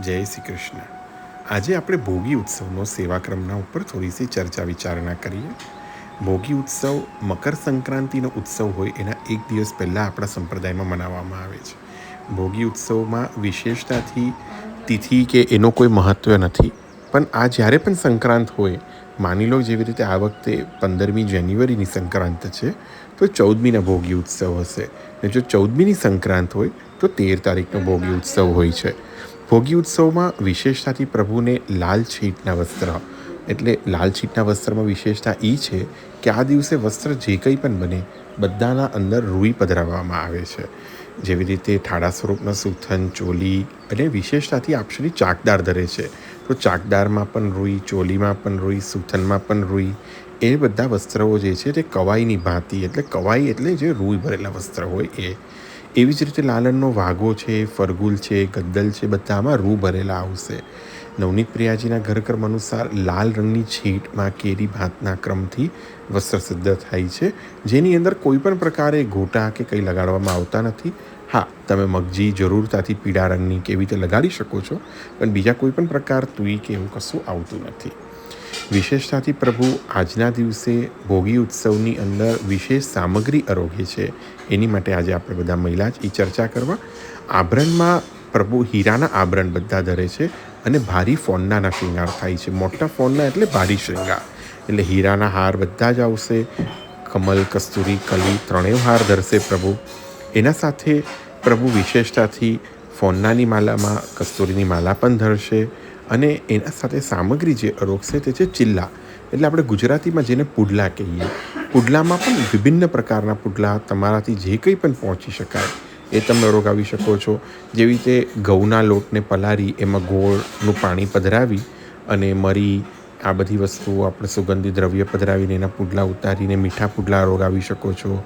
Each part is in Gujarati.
જય શ્રી કૃષ્ણ. આજે આપણે ભોગી ઉત્સવનો સેવાક્રમના ઉપર થોડીસી ચર્ચા વિચારણા કરીએ. ભોગી ઉત્સવ મકર સંક્રાંતિનો ઉત્સવ હોય એના એક દિવસ પહેલાં આપણા સંપ્રદાયમાં મનાવવામાં આવે છે. ભોગી ઉત્સવમાં વિશેષતાથી તિથિ કે એનો કોઈ મહત્ત્વ નથી, પણ આ જ્યારે પણ સંક્રાંત હોય, માની લો જેવી રીતે આ વખતે 15મી જાન્યુઆરીની સંક્રાંત છે, તો 14મીના ભોગી ઉત્સવ હશે. ને જો 14મીની સંક્રાંત હોય તો 13 તારીખનો ભોગી ઉત્સવ હોય છે. ભોગી ઉત્સવમાં વિશેષતાથી પ્રભુને લાલ છીટના વસ્ત્ર, એટલે લાલ છીટના વસ્ત્રમાં વિશેષતા એ છે કે આ દિવસે વસ્ત્ર જે કંઈ પણ બને બધાના અંદર રૂઈ પધરાવવામાં આવે છે. જેવી રીતે ઠાડા સ્વરૂપના સુથન, ચોલી અને વિશેષતાથી આપશ્રી ચાકદાર ધરે છે, તો ચાકદારમાં પણ રૂઈ, ચોલીમાં પણ રૂઈ, સુથનમાં પણ રૂઈ, એ બધા વસ્ત્રો જે છે તે કવાઈની ભાંતિ, એટલે કવાઈ એટલે જે રૂઈ ભરેલા વસ્ત્ર હોય એ. એવી જ રીતે લાલનનો વાઘો છે, ફરગુલ છે, ગદ્દલ છે, બધામાં રૂ ભરેલા આવશે. નવનીત પ્રિયાજીના ઘરકર્મ અનુસાર લાલ રંગની છીટમાં કેરી ભાતના ક્રમથી વસ્ત્ર સિદ્ધ થાય છે, જેની અંદર કોઈ પણ પ્રકારે ગોટા કે કંઈ લગાડવામાં આવતા નથી. હા, તમે મગજી જરૂરતાથી પીળા રંગની કેવી રીતે લગાડી શકો છો, પણ બીજા કોઈ પણ પ્રકાર તુઈ કે એવું કશું આવતું નથી. વિશેષતાથી પ્રભુ આજના દિવસે ભોગી ઉત્સવની અંદર વિશેષ સામગ્રી આરોગે છે. એની માટે આજે આપણે બધા મહિલા જ એ ચર્ચા કરવા. આભરણમાં પ્રભુ હીરાના આભરણ બધા ધરે છે અને ભારી ફોનના શૃંગાર થાય છે. મોટા ફોનના એટલે ભારી શૃંગાર, એટલે હીરાના હાર બધા જ આવશે. કમલ, કસ્તુરી, કલી ત્રણેય હાર ધરશે પ્રભુ. એના સાથે પ્રભુ વિશેષતાથી ફોનનાની માલામાં કસ્તુરીની માલા પણ ધરશે અને એના સાથે સામગ્રી જે અરોગશે તે છે ચિલ્લા, એટલે આપણે ગુજરાતીમાં જેને પુડલા કહીએ. પુડલામાં પણ વિભિન્ન પ્રકારના પુડલા તમારાથી જે કંઈ પણ પહોંચી શકાય એ તમે અરોગાવી શકો છો. જેવી રીતે ઘઉંના લોટને પલાળી એમાં ગોળનું પાણી પધરાવી અને મરી આ બધી વસ્તુઓ આપણે સુગંધી દ્રવ્ય પધરાવીને એના પુડલા ઉતારીને મીઠા પુડલા અરોગાવી શકો છો.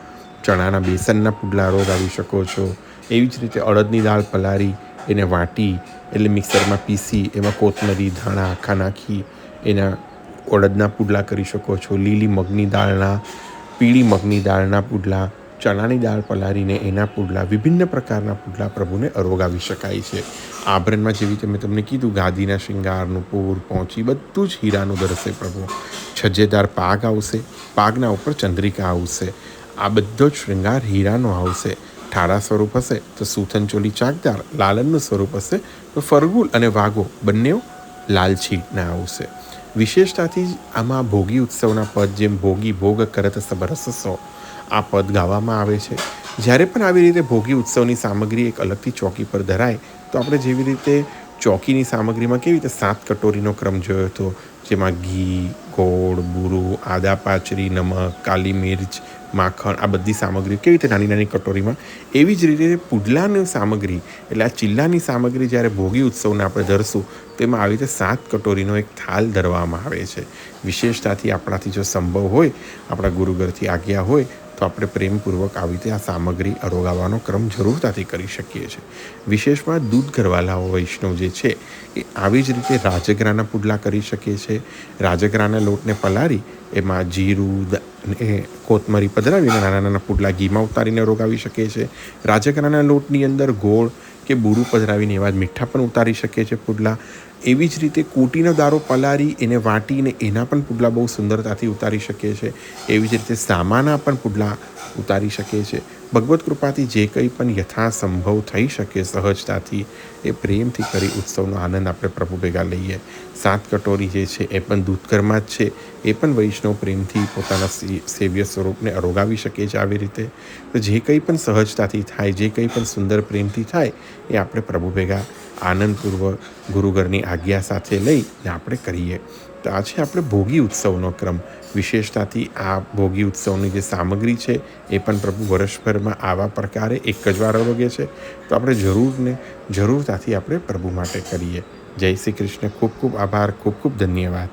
ચણાના બેસનના પુડલા અરોગાવી શકો છો. એવી જ રીતે અડદની દાળ પલાળી એને વાટી એટલે મિક્સરમાં પીસી એમાં કોથમરી, ધાણા આખા નાખી એના અડદના પુડલા કરી શકો છો. લીલી મગની દાળના, પીળી મગની દાળના પુડલા, ચણાની દાળ પલાળીને એના પુડલા, વિભિન્ન પ્રકારના પુડલા પ્રભુને અરોગાવી શકાય છે. આભરણમાં જેવી રીતે મેં તમને કીધું, ગાદીના શૃંગારનું પૂર, પહોંચી બધું જ હીરાનું ધરશે પ્રભુ. છજ્જેદાર પાગ આવશે, પાગના ઉપર ચંદ્રિકા આવશે. આ બધો જ શૃંગાર હીરાનો આવશે. ઠારા સ્વરૂપ હશે તો સુથન, ચોલી, ચાકદાર. લાલનનું સ્વરૂપ હશે તો ફરગુલ અને વાઘો બંને લાલ છીટના આવશે. વિશેષતાથી જ આમાં ભોગી ઉત્સવના પદ, જેમ ભોગી ભોગ કરત સબરસસો, આ પદ ગાવામાં આવે છે. જ્યારે પણ આવી રીતે ભોગી ઉત્સવની સામગ્રી એક અલગથી ચોકી પર ધરાય તો આપણે જેવી રીતે ચોકીની સામગ્રીમાં કેવી રીતે 7 કટોરીનો ક્રમ જોયો હતો, જેમાં ઘી, ગોળ, બુરું, આદા પાચરી, નમક, કાલી મિર્ચ, માખણ, આ બધી સામગ્રી કેવી રીતે નાની નાની કટોરીમાં, એવી જ રીતે પુડલાની સામગ્રી એટલે આ ચિલ્લાની સામગ્રી જ્યારે ભોગી ઉત્સવને આપણે ધરશું તેમાં આવી રીતે 7 કટોરીનો એક થાલ ધરવામાં આવે છે. વિશેષતાથી આપણાથી જો સંભવ હોય, આપણા ગુરુઘરથી આજ્ઞા હોય તો આપણે પ્રેમપૂર્વક આવી રીતે આ સામગ્રી અરોગાવાનો ક્રમ જરૂરતાથી કરી શકીએ છીએ. વિશેષમાં દૂધ ઘરવાલાઓ વૈષ્ણવ જે છે એ આવી જ રીતે રાજગરાના પુડલા કરી શકીએ છે. રાજગરાના લોટને પલાળી એમાં જીરું ને કોથમરી પધરાવીને નાના નાના પુડલા ઘીમાં ઉતારીને અરોગાવી શકીએ છીએ. રાજગરાના લોટની અંદર ગોળ કે બુરું પધરાવીને એવા જ મીઠા પણ ઉતારી શકીએ છીએ પુડલા. એવી જ રીતે કૂટીનો દારો પલાળી એને વાટીને એના પણ પુડલા બહુ સુંદરતાથી ઉતારી શકીએ છીએ. એવી જ રીતે સામાના પણ પુડલા ઉતારી શકીએ છીએ. ભગવત કૃપાથી જે કંઈ પણ યથાસંભવ થઈ શકે સહજતાથી એ પ્રેમથી કરી ઉત્સવનો આનંદ આપણે પ્રભુ ભેગા લઈએ. 7 કટોરી જે છે એ પણ દૂધકરમાં જ છે, એ પણ વૈષ્ણવ પ્રેમથી પોતાના સેવ્ય સ્વરૂપને અરોગાવી શકે છે. આવી રીતે તો જે કંઈ પણ સહજતાથી થાય, જે કંઈ પણ સુંદર પ્રેમથી થાય એ આપણે પ્રભુ ભેગા આનંદપૂર્વક ગુરુઘરની આજ્ઞા સાથે લઈને આપણે કરીએ. તો આ છે આપણે ભોગી ઉત્સવનો ક્રમ. વિશેષતાથી આ ભોગી ઉત્સવની જે સામગ્રી છે એ પણ પ્રભુ વર્ષભરમાં આવા પ્રકારે એક જ વાર અરોગે છે. તો આપણે જરૂરતાથી આપણે પ્રભુ માટે કરીએ. જય શ્રી કૃષ્ણ. ખૂબ ખૂબ આભાર. ખૂબ ખૂબ ધન્યવાદ.